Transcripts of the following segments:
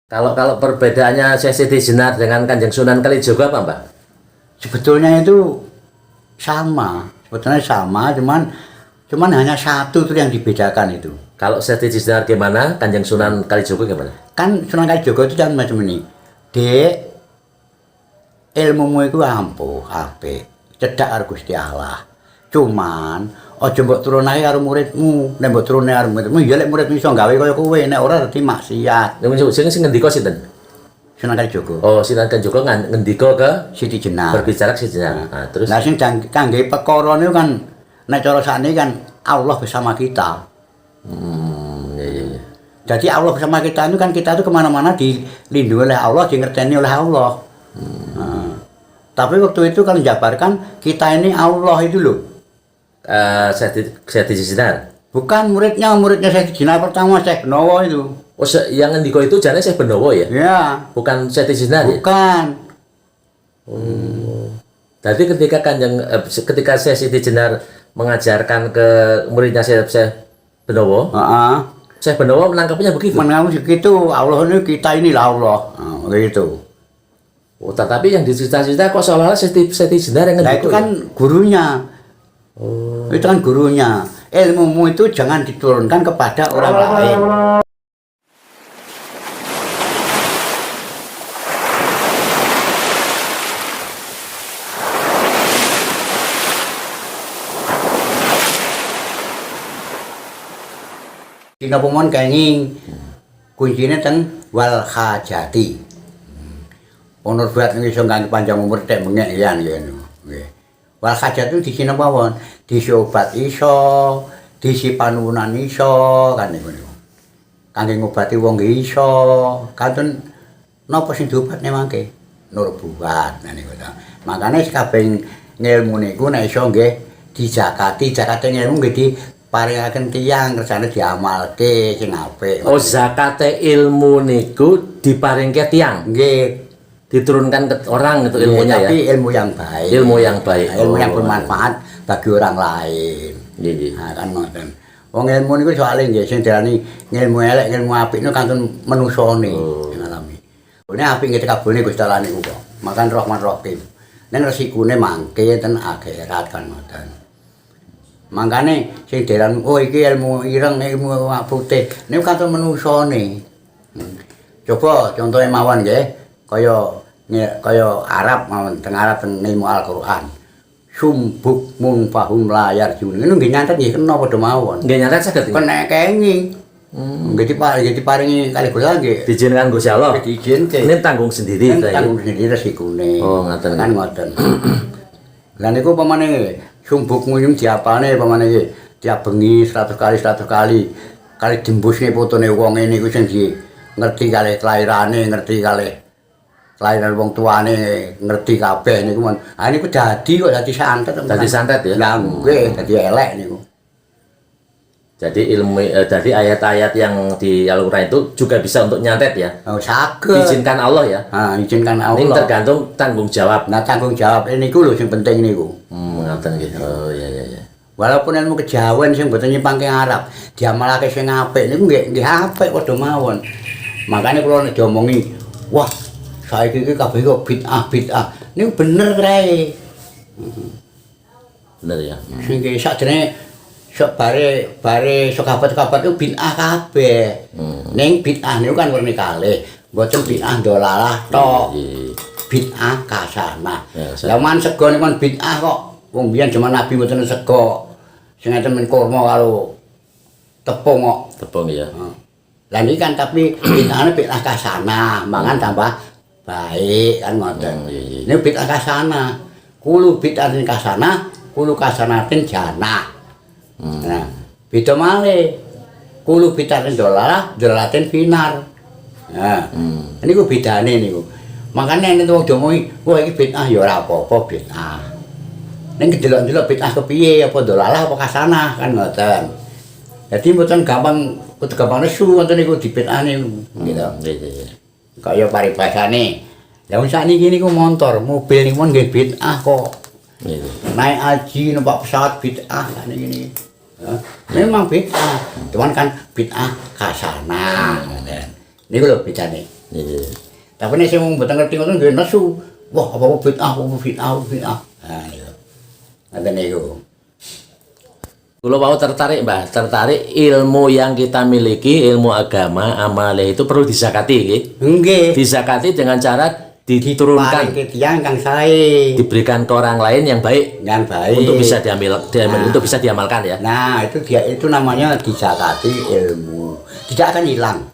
Kalau perbedaannya Siti Jenar dengan Kanjeng Sunan Kalijogo apa, Mbak? Sebetulnya itu sebetulnya sama, cuman hanya satu itu yang dibedakan itu. Kalau Siti Jenar gimana, Kanjeng Sunan Kalijogo gimana? Kan Sunan Kalijogo itu kan macam ini, Dek, ilmumu itu ampuh, apik, cedak karo Gusti Allah. Cuman aja mbok turunake karo muridmu, nek mbok turune karo muridmu ya lek muridmu iso gawe kaya kowe, nek ora dadi maksiat. Sing ngendika sinten? Sunan Kalijogo. Oh, Sunan Kalijogo ngendika ke Siti Jenar. berbicara ke Siti Jenar. Nah, terus Lah sing kangge perkara niku kan nek cara sakniki kan Allah bersama kita. iya. Jadi Allah bersama kita itu kan kita itu kemana-mana dilindungi oleh Allah, dingerteni oleh Allah. Nah, tapi waktu itu kan jabarkan kita ini Allah itu loh. Siti Jenar. Bukan muridnya Syekh Jenar pertama Syekh Benowo itu. Oh, yang ngendika itu jane Syekh Benowo ya? Ya. Bukan Siti Jenar ya? Bukan. Jadi ketika Siti Jenar mengajarkan ke muridnya Syekh Benowo, Heeh. Syekh Benowo menangkapnya begitu. Menangkap begitu, Allah ini kita inilah Allah. Nah, gitu. Oh, tetapi yang dicerita-cerita kok seolah-olah Siti Jenar yang Nah ngendika itu kan ya? gurunya. Itu kan gurunya. Ilmumu itu jangan diturunkan kepada orang lain. Dina pemon kenging kuncine teng wal hajati. Onor buat iso ngangge panjang umur tek mengek yan ngono. Nggih. Wal hajat itu disi napa pon? Disi obat iso, disi panuwunan iso, kan niku. Kangge ngobati wong nggih iso. Kantun napa sing diobatne mangke? Nur buat nah niku ta. Makane kabeh ngilmu niku nek iso nggih dijakati, jakate ilmu nggih diparingaken tiyang kersane diamalke sing apik. Oh, zakate ilmu niku diparingke tiyang, Nggih. diturunkan ke orang itu ilmunya ya. Tapi ilmu yang baik. Ilmu yang baik. Ilmu yang Oh. bermanfaat bagi orang lain. Iya. Nah, kan ngoten. Wong ilmu niku soalé nggih sing diarani ilmu elek, ilmu apik niku kantun manusane ngalami. Ini apik nggih kabone Gusti Allah niku kok. Makan Rahman Rahim. Ning resikune mangke ten akhirat kan ngoten. Mangkane sing diarani oh iki ilmu ireng, ilmu putih niku kantun manusane. Coba contohnya mawon nggih. Kaya Arab mawon teng Arab teng ilmu Al-Qur'an. Sumbuk mun fahum layar jun. Niku nggih nyantet nggih kena padha mawon. Nggih nyantet saged. Kena kenging. Nggih diparingi kali Gusti nggih. Diizinkan Gusti Allah. Diizinke. Ini tanggung sendiri Kan ta ya. tanggung sendiri resikune. Oh, ngoten. Kan ngoten. Lah niku pamane sumbuk nguyung diapane pamane iki tiap bengi 100 kali kali dembusne fotone wong ngene iku sing ngerti kali kelairane, ngerti kali kelahiran wong tuane, ngerti kabeh niku mon. Ha niku dadi santet. Dadi santet ya. Lah nggih dadi elek niku. Jadi dari ayat-ayat yang di Al-Qur'an itu juga bisa untuk nyantet ya. Oh saged. Diizinkan Allah ya. Izinkan Allah. Ini tergantung tanggung jawab. Nah tanggung jawab niku lho sing penting niku. Ngoten nggih. Oh iya. Walaupun ilmu kejawen sing mboten nyimpangke Arab, diamalake sing apik niku nggih apik padha mawon. Makane kula nek diomongi, wah, saiki iki kabeh kok bid'ah. Niku bener kae. Bener ya. Sing sakjane sok bare sahabat-sahabat itu bid'ah kabeh. Ning bid'ah niku kan werni kalih. Mboten bid'ah dolalah tok. Bid'ah kasanah. Lah man sego niku kan bid'ah kok. Wong biyen jaman Nabi mboten sego. Sing ngeten men kurma karo tepung kok. Tepung ya. Lah niki kan tapi bid'ahne bid'ah kasanah, mangan tambah baik kan ngoten. Ini bid'ah kasanah. Kulo bid'ahin kasanah, kulo kasanatin jannah. Nah, beda malih. Kulo bid'ahin dolalatin finar. Nah, niku bedane niku. Makane nek wong diomongi, wah iki bid'ah ya ora apa-apa bid'ah. Ning kedelok-delok bid'ah kepiye apa dolalah apa kasanah kan ngoten. Jadi mboten gampang nesu ngoten niku dibid'ahne gitu. Iya. Kaya paribasane. Lah wong sakniki niku motor, mobil niku mon nggih bid'ah kok. Iya. Naik haji numpak pesawat bid'ah sakniki. Memang bid'ah. Cuman kan bid'ah kasanah. Niku lho bedane. Iya. Tapi nek sing mboten ngerti ngoten nggih nesu. Wah, apa bid'ah, bid'ah. Nah, iya. Ngoten niku. Kalau mau tertarik Mbah, tertarik ilmu yang kita miliki, ilmu agama, amalia itu perlu disakati, nggih. Nggih. Disakati dengan cara Paring diturunkan, ke tiyang kang sae. diberikan ke orang lain yang baik Yang baik. untuk bisa untuk bisa diamalkan ya. Nah, itu namanya disakati ilmu. Tidak akan hilang.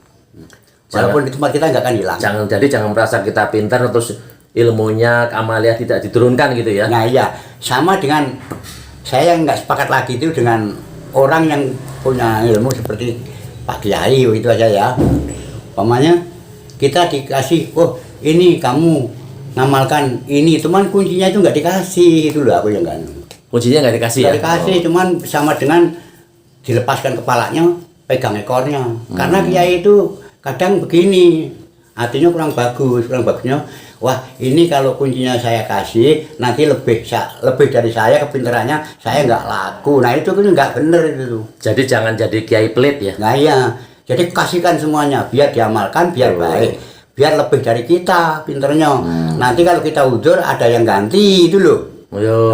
Walaupun di tempat kita nggak akan hilang. Jangan merasa kita pintar terus ilmunya amalia tidak diturunkan gitu ya. Nah, iya, sama dengan saya yang nggak sepakat lagi itu dengan orang yang punya ilmu seperti Pak Kiai itu aja ya. Umpamanya kita dikasih, oh ini kamu ngamalkan ini, cuman kuncinya itu nggak dikasih, itu loh aku yang kan. Kuncinya nggak dikasih Nggak ya. dikasih, cuman sama dengan dilepaskan kepalanya, pegang ekornya. Karena Kiai itu kadang begini, artinya kurang bagusnya. Wah, ini kalau kuncinya saya kasih, nanti lebih dari saya kepintarannya, saya nggak laku. Nah, itu kan nggak bener itu. Jadi jangan jadi kiai pelit ya. Nah, iya. Jadi kasihkan semuanya, biar diamalkan, biar baik. Biar lebih dari kita pinternya. Nanti kalau kita udur, ada yang ganti, itu loh. Yo,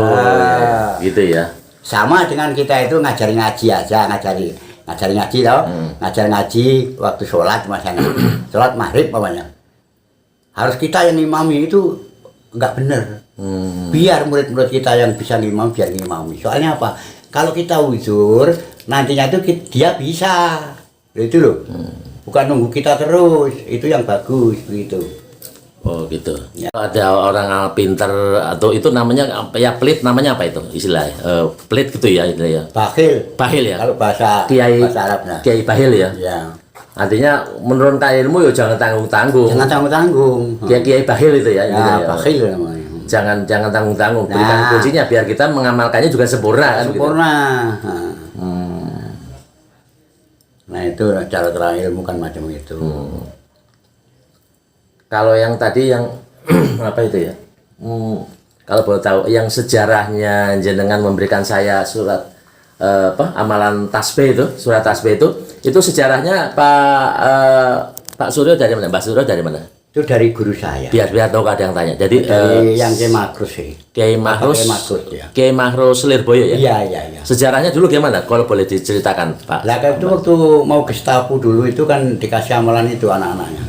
gitu ya. Sama dengan kita itu ngajari ngaji aja, ngajari ngaji tau. Ngajari ngaji waktu sholat misalnya. Sholat maghrib pokoknya. Harus kita yang ngimami itu nggak bener. Biar murid-murid kita yang bisa ngimami biar ngimami. Soalnya apa? Kalau kita uzur, nantinya itu dia bisa. Itu loh. Bukan nunggu kita terus. Itu yang bagus begitu. Oh gitu. Ya. Ada orang pintar atau itu namanya apa ya, pelit namanya apa itu istilahnya? Pelit gitu ya itu ya. Bakhil. Bahil ya. Kalau bahasa Arabnya. Kiai bahil ya. Ya. Artinya menurunkan ilmu ya jangan tanggung-tanggung. Jangan tanggung-tanggung. Kiai bahil itu ya. Ya, bakhil namanya. Jangan tanggung-tanggung. Berikan Nah. kuncinya biar kita mengamalkannya juga sempurna kan. Sempurna. Gitu. Nah itu cara ilmu kan macam itu. Kalau yang tadi yang apa itu ya? Kalau boleh tahu yang sejarahnya jenengan memberikan saya surat amalan tasbih itu, surat tasbih itu sejarahnya Pak Suryo dari mana? Mbak Suryo dari mana? Itu dari guru saya. Biar tahu ada yang tanya. Jadi Dari yang Kiai Makrus sih. Kiai Mahrus, Ya. Kiai Mahrus Lirboyo ya. Iya. Sejarahnya dulu gimana? Kalau boleh diceritakan, Pak. Lah itu waktu mau Gestapo dulu itu kan dikasih amalan itu anak-anaknya.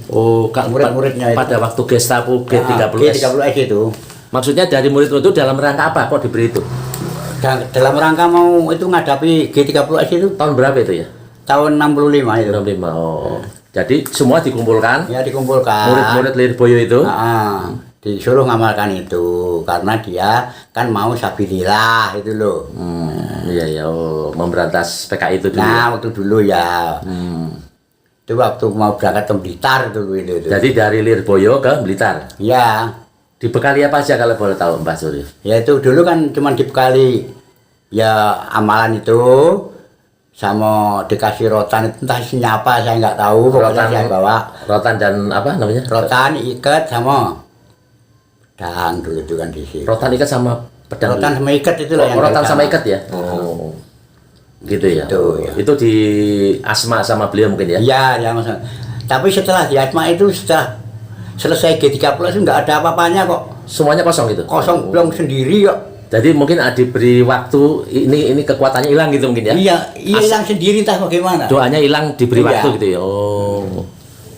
Oh, Kak, Murid-muridnya itu. pada waktu Gestapo G30S. G30S itu. Maksudnya dari murid itu dalam rangka apa kok diberi itu? Dan dalam rangka mau itu ngadapi G30S itu Tahun berapa itu ya? tahun 65 itu. 65. Oh. Jadi semua dikumpulkan. Ya dikumpulkan. Murid-murid Lirboyo itu. Disuruh ngamalkan itu karena dia kan mau sabilillah itu loh. Iya, memberantas PKI itu dulu. Nah, waktu dulu ya. Itu waktu mau berangkat ke Blitar dulu itu. Jadi dari Lirboyo ke Blitar. Ya, Dibekali apa aja kalau boleh tahu, Mbak Suryo? ya itu dulu kan cuma dibekali ya amalan itu sama dikasih rotan itu entah isinya apa saya nggak tahu, pokoknya saya bawa Rotan dan apa namanya? rotan ikat sama pedang dulu itu kan di sini. Rotan ikat sama pedang. Rotan sama ikat itu loh yang rotan utama. sama ikat ya? Oh. Gitu ya. Gitu, ya. Itu di asma sama beliau mungkin ya? Iya, ya maksudnya. Tapi setelah di Atma itu setelah selesai G30 itu nggak ada apa-apanya kok. Semuanya kosong gitu? Kosong belum sendiri kok. Jadi mungkin diberi waktu ini kekuatannya hilang gitu mungkin ya? Iya, hilang sendiri entah bagaimana. Doanya hilang diberi Iya. waktu gitu ya? Oh.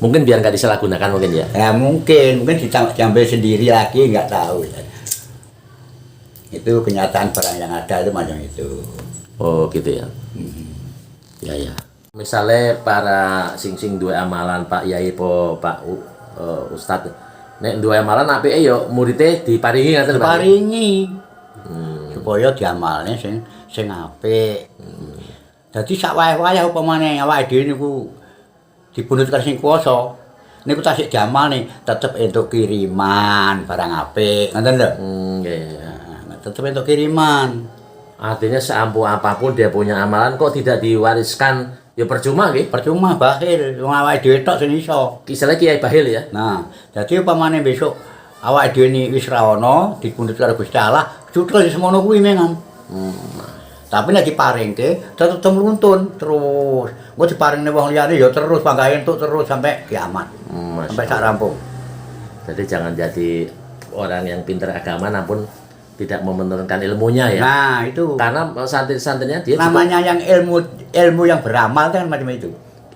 Mungkin biar nggak disalahgunakan mungkin ya? Ya mungkin diambil sendiri lagi nggak tahu ya. Itu kenyataan barang yang ada itu macam itu. Oh gitu ya? Ya. Misalnya para sing dua amalan Pak Yai Pak Ustadz, nek dua amalan apike yo muridé diparingi ngaten Pak? Diparingi. Supaya diamalne sing apik. Dadi sak wayah-wayah upamane awake dhewe niku dibunut karo sing kuwasa. Niku tasik diamalne tetep entuk kiriman barang apik, ngoten lho. Iya. Nah, tetep entuk kiriman. Artinya seampuh apapun dia punya amalan kok tidak diwariskan, ya percuma nggih. Percuma bahil, wong awake dhewe tok sing iso. Istilahnya Kiai Bahil ya. Nah, dadi upamane besok awake dhewe ni wis ra ono dipundhut karo Gusti Allah, cuthul semono kuwi mengan. Tapi nek diparingke tetep mluntun terus. Engko diparingne wong liyane ya terus panggahe entuk terus sampai kiamat. Masya sampai sak Allah. rampung. Jadi jangan jadi orang yang pintar agama namun tidak mau menurunkan ilmunya ya. Nah, itu Karena santri-santrinya dia juga namanya yang ilmu yang beramal kan macam itu.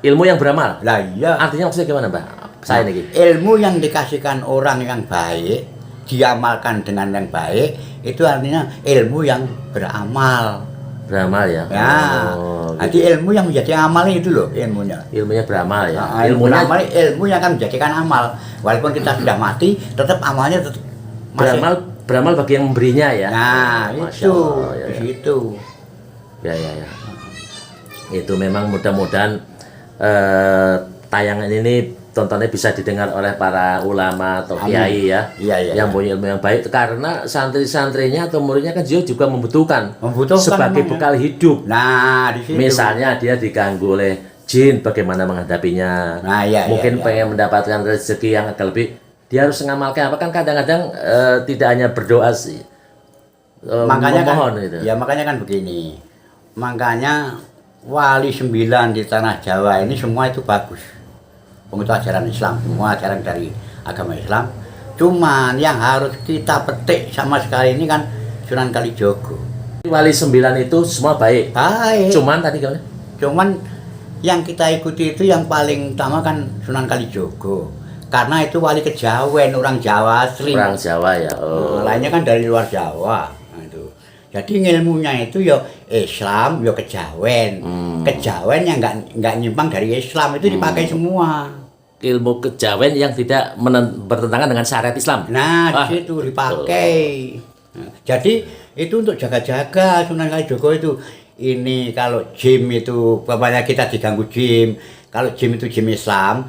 ilmu yang beramal. Lah iya. Artinya maksudnya gimana, Mbak? Saya nih. Ilmu yang dikasihkan orang yang baik, diamalkan dengan yang baik, itu artinya ilmu yang beramal. Beramal ya. Ya, Oh, jadi ilmu yang menjadi amal itu loh ilmunya. ilmunya beramal ya. Nah, ilmu Ilmunya amal, ilmu yang akan menjadikan amal. Walaupun kita sudah mati, tetap amalnya tetap masih. beramal bagi yang memberinya ya. Nah, Masya itu Allah, ya, di ya. situ. Ya. Itu memang mudah-mudahan tayangan ini tontonnya bisa didengar oleh para ulama atau Amin. kiai ya, Iya, yang iya. punya ilmu yang baik, karena santri-santrinya atau muridnya kan juga membutuhkan Membutuhkan sebagai namanya. bekal hidup. Nah, di situ. Misalnya dia diganggu oleh jin, bagaimana menghadapinya. Nah, iya, Mungkin iya. pengen mendapatkan rezeki yang agak lebih, dia harus mengamalkan apa, kan kadang-kadang tidak hanya berdoa sih, Makanya kan, memohon gitu. ya makanya kan begini. Makanya wali 9 di tanah Jawa ini semua itu bagus. Itu ajaran Islam, semua ajaran dari agama Islam. Cuman yang harus kita petik sama sekali ini kan Sunan Kalijogo. Wali 9 itu semua baik. Baik. Cuman tadi gimana? Cuman yang kita ikuti itu yang paling utama kan Sunan Kalijogo. Karena itu wali kejawen, orang Jawa asli. Orang Jawa ya. Oh. Lainnya kan dari luar Jawa. Nah, itu. Jadi ilmunya itu ya Islam, ya kejawen. Kejawen yang nggak nyimpang dari Islam itu dipakai semua. Ilmu kejawen yang tidak bertentangan dengan syariat Islam. Nah, Ah, di situ dipakai. Nah, jadi itu untuk jaga-jaga Sunan Kalijogo itu. Ini kalau jim itu, bapaknya kita diganggu jim. Kalau jim itu jim Islam.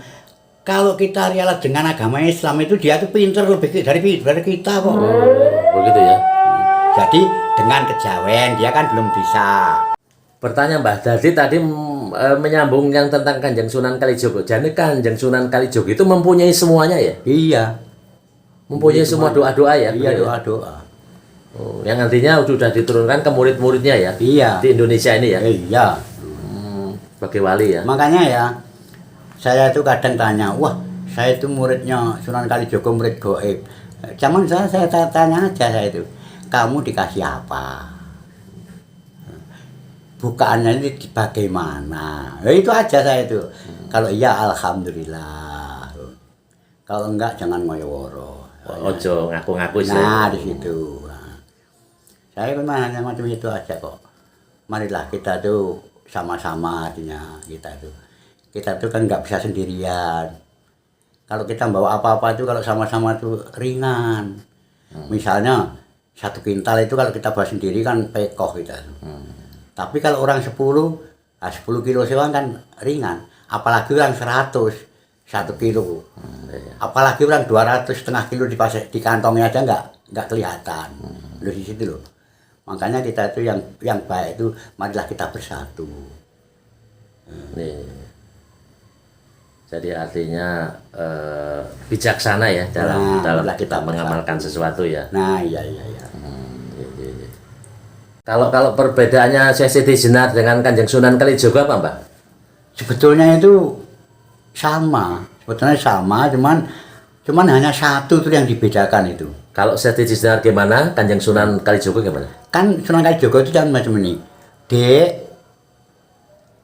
Kalau kita rialah dengan agama Islam itu dia tuh pinter lebih dari kita kok. begitu ya. Jadi dengan kejawen dia kan belum bisa. Bertanya Mbah, jadi tadi menyambung yang tentang Kanjeng Sunan Kalijogo. Jadi Kanjeng Sunan Kalijogo itu mempunyai semuanya ya? Iya. Mempunyai semua doa-doa ya? Iya, beliau? doa-doa. Oh, yang nantinya sudah diturunkan ke murid-muridnya ya? Iya. Di Indonesia ini ya? Iya. Sebagai wali ya? Makanya ya, saya itu kadang tanya, wah, saya itu muridnya Sunan Kalijogo, murid goib. Zaman saya tanya aja saya itu, kamu dikasih apa? Bukaannya ini bagaimana? Ya, itu aja saya itu. Kalau iya, alhamdulillah. Kalau enggak, jangan ngoyo-woro. Ojo ngaku-ngaku sih. Nah, di situ. Nah, saya memang hanya macam itu aja kok. Marilah kita tuh sama-sama artinya kita tuh kan nggak bisa sendirian. Kalau kita bawa apa-apa itu kalau sama-sama tuh ringan. Misalnya 1 kintal itu kalau kita bawa sendiri kan pekoh kita. Tapi kalau orang 10 kilo sewa kan ringan. Apalagi orang 100 1 kilo. Apalagi orang 200,5 kilo di kantongnya aja nggak kelihatan. Loh di situ loh. Makanya kita itu yang baik itu marilah kita bersatu. Nih. Jadi artinya bijaksana ya dalam Nah, kita mengamalkan sesuatu ya. Nah, iya. Iya. Kalau perbedaannya Syekh Siti Jenar dengan Kanjeng Sunan Kalijogo apa, Mbak? Sebetulnya itu sama, cuman hanya satu tuh yang dibedakan itu. Kalau Syekh Siti Jenar gimana? Kanjeng Sunan Kalijogo gimana? Kan Sunan Kalijogo itu kan macam ini. Dek,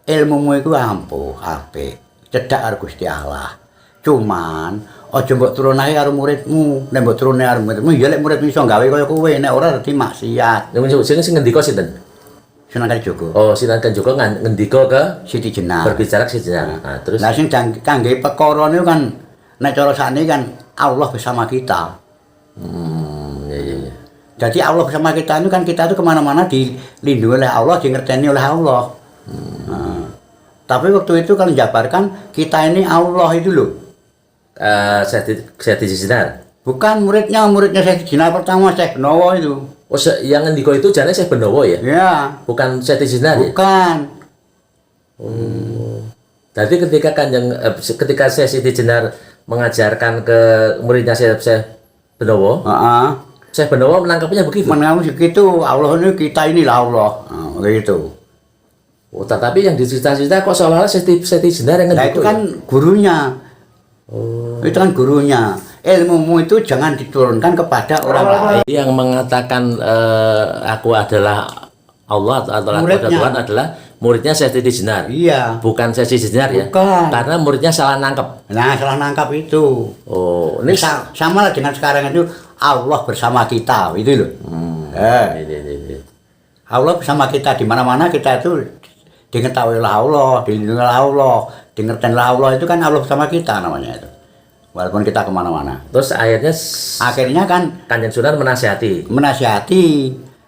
ilmumu itu ampuh, apik, cedak karo Gusti Allah. Cuman aja mbok turunake karo muridmu. Nek mbok turune karo muridmu, ya lek muridmu iso gawe kaya kowe, nek ora dadi maksiat. Sing ngendika sinten? Sunan Kalijogo, Oh, Sunan Kalijogo ngendika ke Siti Jenar. berbicara ke Siti Jenar. Nah, terus Lah sing kangge perkara niku kan nek cara sakniki kan Allah bersama kita. iya. Jadi Allah bersama kita itu kan kita itu kemana-mana dilindungi oleh Allah, dingerteni oleh Allah. Nah, tapi waktu itu kalau jabarkan kita ini Allah itu loh. Syekh Siti Jenar. Bukan muridnya Syekh Jinar pertama Syekh Benowo itu. Oh, yang ngendika itu jane Syekh Benowo ya? Ya, Bukan Syekh Siti Jenar ya? bukan. Jadi ketika Syekh Siti Jenar mengajarkan ke muridnya Syekh Benowo, Heeh. Syekh Benowo menangkapnya begitu. Menang segitu, Allah ini kita inilah Allah. Nah, gitu. Oh, tetapi yang dicerita-cerita kok seolah-olah Siti Jenar yang Nah ngendika. itu kan gurunya. Oh. Itu kan gurunya. Ilmumu itu jangan diturunkan kepada orang lain. Yang mengatakan aku adalah Allah atau aku adalah Tuhan adalah muridnya Syekh Siti Jenar. Iya. Bukan Syekh Siti Jenar ya. Bukan. Karena muridnya salah nangkep. Nah, salah nangkap itu. Oh, ini Sama lah dengan sekarang itu Allah bersama kita, itu loh. ini. Allah bersama kita di mana-mana, kita itu diketahui oleh Allah, dilindungi oleh Allah, dingerti oleh Allah, itu kan Allah bersama kita namanya itu. Walaupun kita kemana-mana. Terus akhirnya kan Kanjeng Sunan menasihati,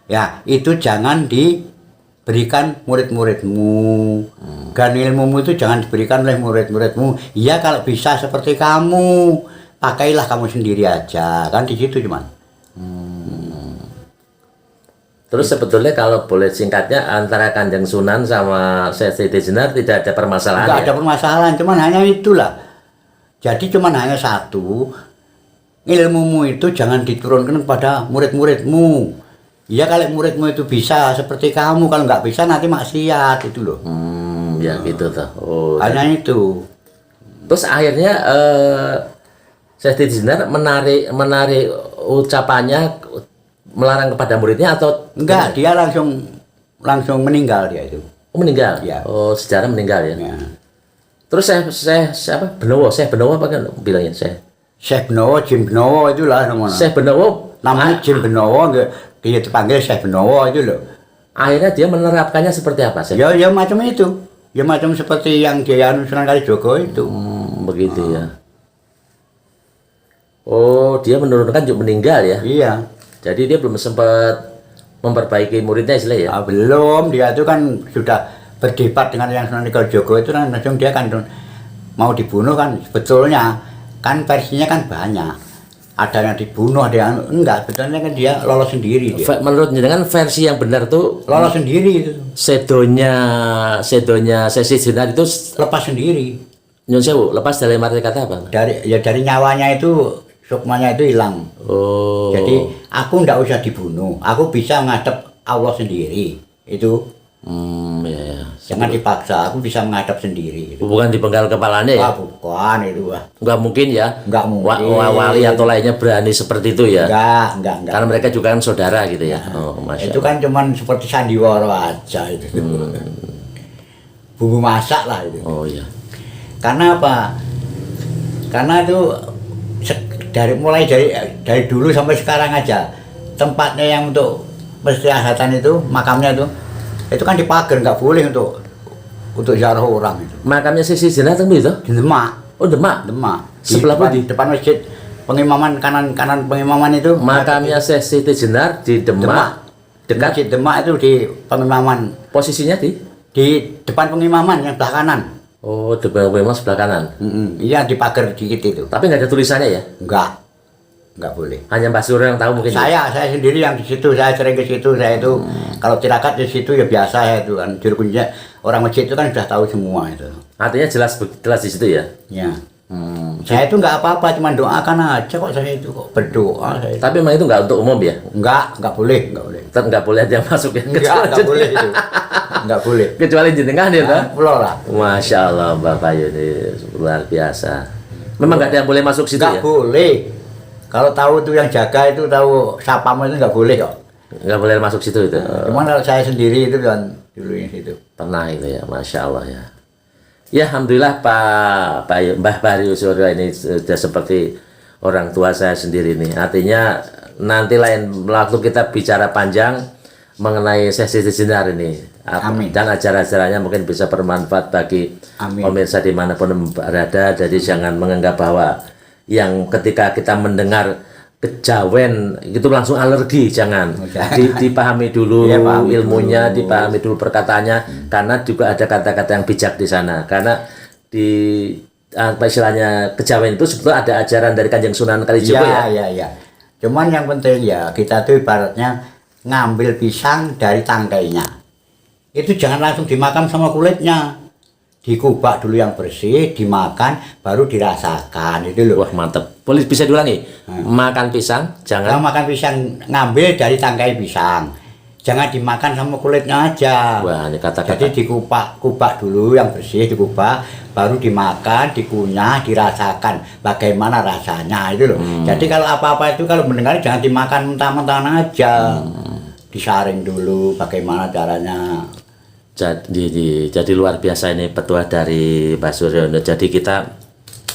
ya itu jangan diberikan murid-muridmu, dan ilmumu itu jangan diberikan oleh murid-muridmu. Ya kalau bisa seperti kamu, pakailah kamu sendiri aja, kan di situ cuman. Terus sebetulnya kalau boleh singkatnya antara Kanjeng Sunan sama Syekh Siti Jenar tidak ada permasalahan. Enggak ada permasalahan, cuman hanya itulah. Jadi cuman hanya satu, ilmumu itu jangan diturunkan kepada murid-muridmu. Ya kalau muridmu itu bisa seperti kamu, kalau nggak bisa nanti maksiat itu loh. Ya gitu toh. Oh. Hanya itu. Terus akhirnya Syekh Siti Jenar menarik ucapannya melarang kepada muridnya atau enggak, dia langsung meninggal dia itu. Oh, meninggal. Ya. Oh, sejarah meninggal ya. Ya. Terus siapa? Syekh Benowo apa kan bilangnya Syekh Benowo, Jim Benowo itulah namanya. Syekh Benowo Namanya Jim Benowo, dia dipanggil Syekh Benowo itu loh. Akhirnya dia menerapkannya seperti apa sih? Ya macam itu. Ya macam seperti yang dia Sunan Kalijogo itu. Begitu ya. Oh, dia menurunkan juga meninggal ya. Iya. Jadi dia belum sempat memperbaiki muridnya istilahnya ya. Belum, dia itu kan sudah berdebat dengan yang Sunan Kalijogo itu kan langsung dia kan mau dibunuh kan sebetulnya kan versinya kan banyak. Ada yang dibunuh, ada yang enggak, sebetulnya kan dia lolos sendiri dia. Menurut dengan versi yang benar tuh Lolos sendiri itu. sedonya Sesi Jenar itu Lepas sendiri. Nyun Sewu, lepas dari arti kata apa? Dari nyawanya itu sukmanya itu hilang. Oh. Jadi aku ndak usah dibunuh, aku bisa ngadep Allah sendiri. Itu Ya. jangan dipaksa, aku bisa menghadap sendiri. Gitu. Bukan dipenggal kepalanya ya? Bukan itu. Nggak mungkin ya? Nggak mungkin. Wali atau lainnya berani seperti itu ya? Enggak. Karena mereka juga kan saudara gitu ya? Oh, Masya Itu kan cuman seperti sandiwara aja itu. Bumbu masak lah itu. Oh iya. Karena apa? Karena itu mulai dari dulu sampai sekarang aja tempatnya yang untuk peristirahatan itu, makamnya itu kan dipagar, nggak boleh untuk ziarah orang itu. Makamnya Sesi Jenar itu? Di Demak. Oh, Demak? Demak. Sebelah depan masjid pengimaman, kanan pengimaman itu. Makamnya Sesi Jenar di Demak. Dekat Masjid Demak itu di pengimaman. Posisinya di depan pengimaman yang sebelah kanan. Oh, depan pengimaman sebelah kanan. Iya, dipagar dikit itu. Tapi nggak ada tulisannya ya? Nggak boleh. Hanya Mbak Suryo yang tahu mungkin. Saya sendiri yang di situ, saya sering ke situ. Saya itu kalau tirakat di situ ya biasa ya itu kan. Juru kunci orang masjid itu kan sudah tahu semua itu. Artinya jelas di situ ya? Ya. Saya itu nggak apa-apa, cuma doakan aja kok, saya itu kok berdoa. Saya itu. Tapi memang itu nggak untuk umum ya? Nggak boleh. Tetap nggak boleh ada yang masuk ya? Nggak boleh itu. Nggak boleh. Kecuali jenengan ya, Pak? Pulau lah. Masya Allah, Bapak ini luar biasa. Memang nggak ada yang boleh masuk situ ya? Nggak boleh. Kalau tahu tuh yang jaga itu tahu sapamu itu nggak boleh kok. Nggak boleh masuk situ itu? Cuman kalau saya sendiri itu kan dulu yang situ. Pernah itu ya, Masya Allah ya. Ya, Alhamdulillah Mbah Bahri Suryo ini sudah seperti orang tua saya sendiri nih. Artinya nanti lain waktu kita bicara panjang mengenai Sesi Jenar ini. Amin. Dan acara-acaranya mungkin bisa bermanfaat bagi pemirsa dimanapun berada. Jadi jangan menganggap bahwa yang ketika kita mendengar kejawen itu langsung alergi, jangan. Dipahami dulu ilmunya, dipahami dulu perkataannya, karena juga ada kata-kata yang bijak di sana. Karena di apa istilahnya kejawen itu sebetulnya ada ajaran dari Kanjeng Sunan Kalijogo ya. Iya. Cuman yang penting ya kita tuh ibaratnya ngambil pisang dari tangkainya. Itu jangan langsung dimakan sama kulitnya. Dikubak dulu yang bersih, dimakan, baru dirasakan, itu loh. Wah, mantep. Boleh bisa diulangi? Makan pisang, jangan makan pisang, ngambil dari tangkai pisang, jangan dimakan sama kulitnya aja. Wah, ini kata-kata. Jadi kupak dulu yang bersih, dikupak, baru dimakan, dikunyah, dirasakan bagaimana rasanya itu loh. Jadi kalau apa-apa itu kalau mendengar jangan dimakan mentah-mentah aja. Disaring dulu bagaimana caranya. Jadi luar biasa ini petuah dari Pak Suryono. Jadi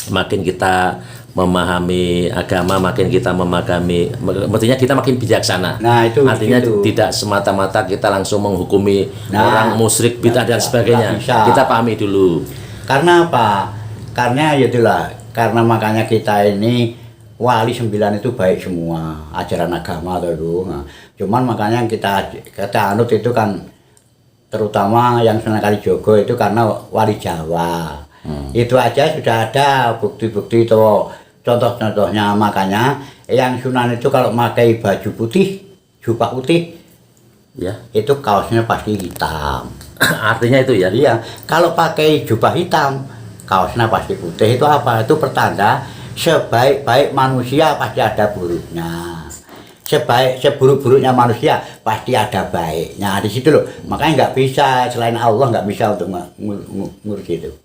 makin kita memahami agama, makin kita maksudnya kita makin bijaksana. Nah, itu artinya gitu. tidak semata-mata kita langsung menghukumi orang musyrik, bid'ah dan nggak sebagainya. bisa. Kita pahami dulu. Karena apa? Karena ya itulah. Karena makanya kita ini wali 9 itu baik semua ajaran agama itu. Nah, cuman makanya kita anut itu kan terutama yang Sunan Kalijogo itu karena wali Jawa. Itu aja sudah ada bukti-bukti itu. Contoh-contohnya makanya yang Sunan itu kalau pakai baju putih, jubah putih, Ya. itu kaosnya pasti hitam. Artinya itu ya. Iya, kalau pakai jubah hitam, kaosnya pasti putih. Itu apa? Itu pertanda sebaik-baik manusia pasti ada buruknya. Seburuk-buruknya manusia pasti ada baiknya. Di situ loh. Makanya nggak bisa selain Allah nggak bisa untuk ngurus itu.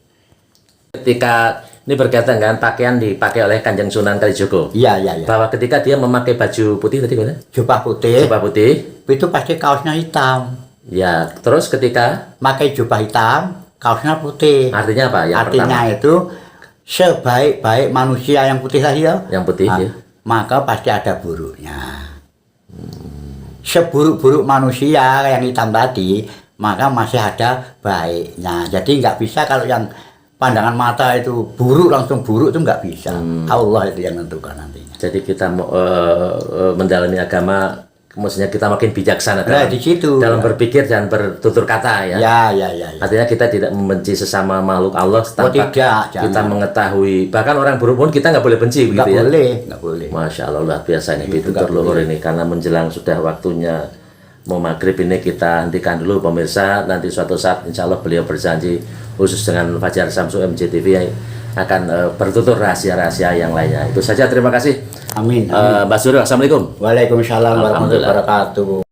Ketika ini berkaitan dengan pakaian dipakai oleh Kanjeng Sunan Kalijogo. Iya, iya, iya. Bahwa ketika dia memakai baju putih tadi gimana? Jubah putih, Jubah putih. itu pasti kaosnya hitam. Ya, terus ketika Pakai jubah hitam, kaosnya putih. artinya apa? Yang Artinya pertama, itu sebaik-baik manusia yang putih tadi ya, yang putih ya. maka pasti ada buruknya. Seburuk-buruk manusia yang hitam tadi, maka masih ada baiknya. Jadi nggak bisa kalau yang pandangan mata itu buruk langsung buruk itu nggak bisa. Allah itu yang menentukan nantinya. Jadi kita mendalami agama, maksudnya kita makin bijaksana Nah, di situ. dalam berpikir dan bertutur kata ya. Ya. Artinya kita tidak membenci sesama makhluk Allah tanpa tidak, kita jangan. mengetahui. Bahkan orang buruk pun kita nggak boleh benci Nggak begitu ya. boleh, nggak boleh. Masya Allah luar biasa ini Itu pitutur nggak luhur boleh. ini, karena menjelang sudah waktunya mau maghrib ini kita hentikan dulu pemirsa. Nanti suatu saat insya Allah beliau berjanji khusus dengan Fajar Samsu MJTV akan bertutur rahasia-rahasia yang lainnya. Itu saja, terima kasih. Amin. Mbak Suryo, assalamualaikum. Waalaikumsalam warahmatullahi Alhamdulillah. wabarakatuh.